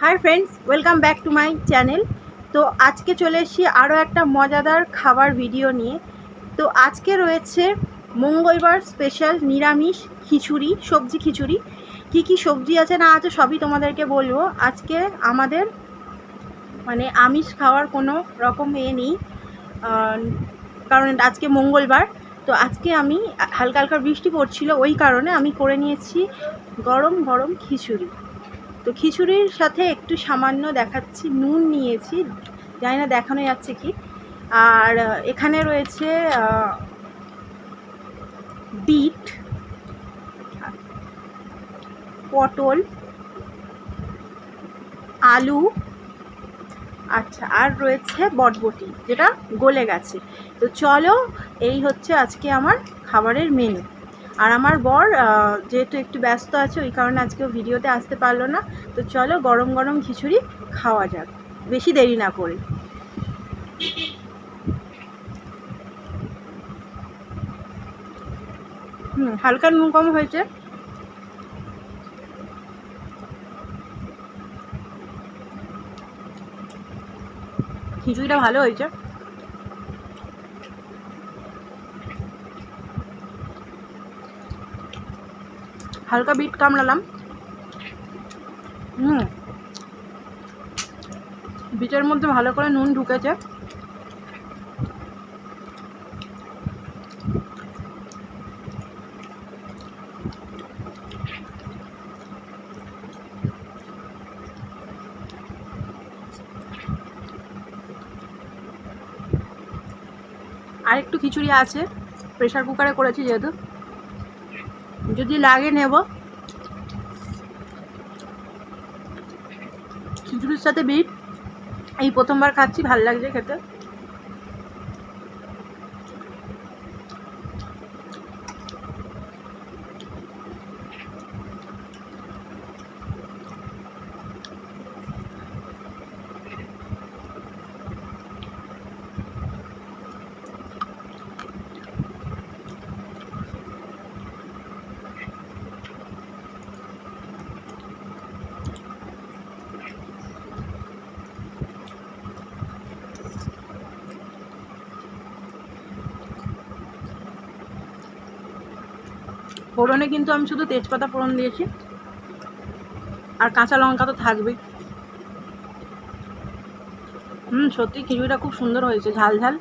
Hi friends, welcome back to my channel. তো আজকে চলে এসেছি আরও একটা মজাদার খাবার ভিডিও নিয়ে। তো আজকে রয়েছে মঙ্গলবার স্পেশাল নিরামিষ খিচুড়ি, সবজি খিচুড়ি। কি কি সবজি আছে না আছে সবই তোমাদেরকে বলবো। আজকে আমাদের মানে আমিষ খাওয়ার কোনো রকম নেই, কারণ আজকে মঙ্গলবার। তো আজকে আমি হালকা হালকা বৃষ্টি পড়ছিল, ওই কারণে আমি করে নিয়েছি গরম গরম খিচুড়ি। তো খিচুড়ির সাথে একটু সামান্য দেখাচ্ছি নুন নিয়েছি, জানি না দেখানো যাচ্ছে কি। আর এখানে রয়েছে বিট, পটল, আলু, আচ্ছা, আর রয়েছে বটবটি যেটা গলে গেছে। তো চলো, এই হচ্ছে আজকে আমার খাবারের মেনু। আর আমার বর যেহেতু একটু ব্যস্ত আছে, ওই কারণে আজকেও ভিডিওতে আসতে পারলো না। তো চলো গরম গরম খিচুড়ি খাওয়া যাক, বেশি দেরি না করে। হালকা নুন কম হয়েছে। খিচুড়িটা ভালো হয়েছে। হালকা বিট কামড়ালাম। বিটের মধ্যে ভালো করে নুন ঢুকেছে। আর একটু খিচুড়ি আছে, প্রেশার কুকারে করেছি যেহেতু, যদি লাগে নেব। খিচুড়ির সাথে বিট এই প্রথমবার খাচ্ছি, ভালো লাগছে খেতে। ফোড়নে কিন্তু আমি শুধু তেজপাতা ফোড়ন দিয়েছি, আর কাঁচা লঙ্কা তো থাকবেই। সত্যি খিচুড়িটা খুব সুন্দর হয়েছে, ঝাল ঝাল।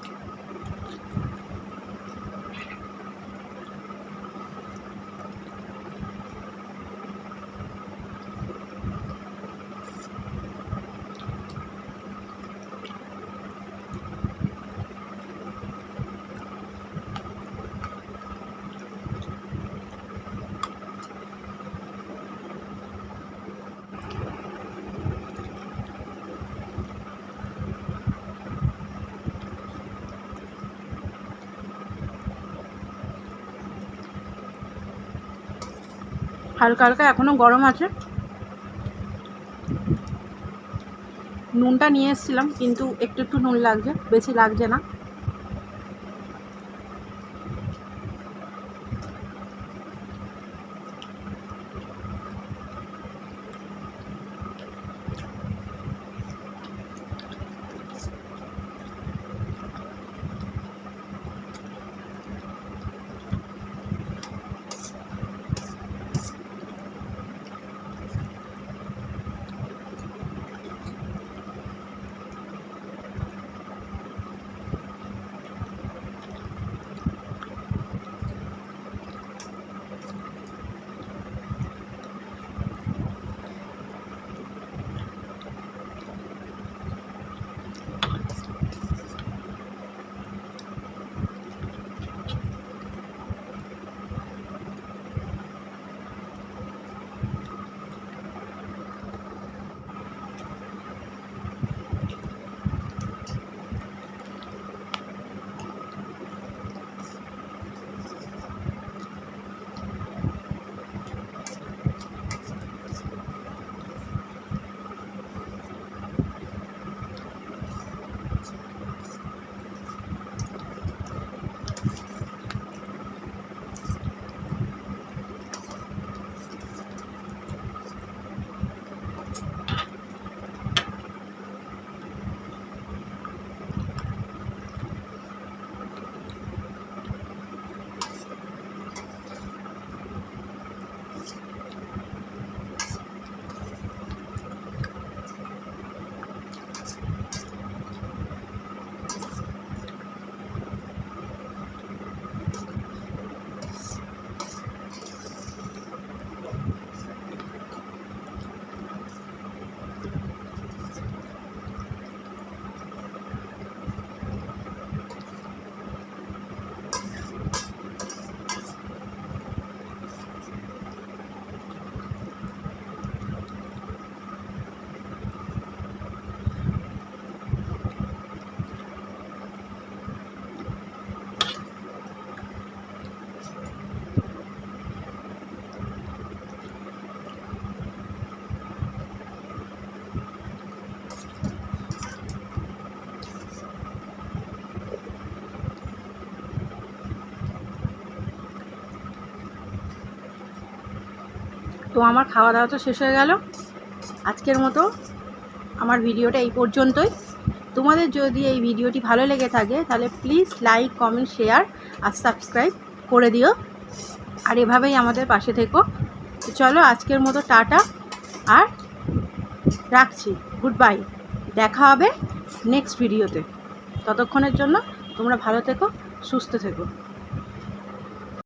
হালকা হালকা এখনো গরম আছে। নুনটা নিয়ে এসেছিলাম, কিন্তু একটু একটু নুন লাগছে, বেশি লাগছে না। তো আমার খাওয়া দাওয়া তো শেষ হয়ে গেল। আজকের মতো আমার ভিডিওটা এই পর্যন্তই। তোমাদের যদি এই ভিডিওটি ভালো লেগে থাকে তাহলে প্লিজ লাইক, কমেন্ট, শেয়ার আর সাবস্ক্রাইব করে দিও। আর এভাবেই আমাদের পাশে থেকো। তো চলো আজকের মতো টাটা, আর রাখছি। Good bye. দেখা হবে নেক্সট ভিডিওতে। ততক্ষণের জন্য তোমরা ভালো থেকো, সুস্থ থেকো।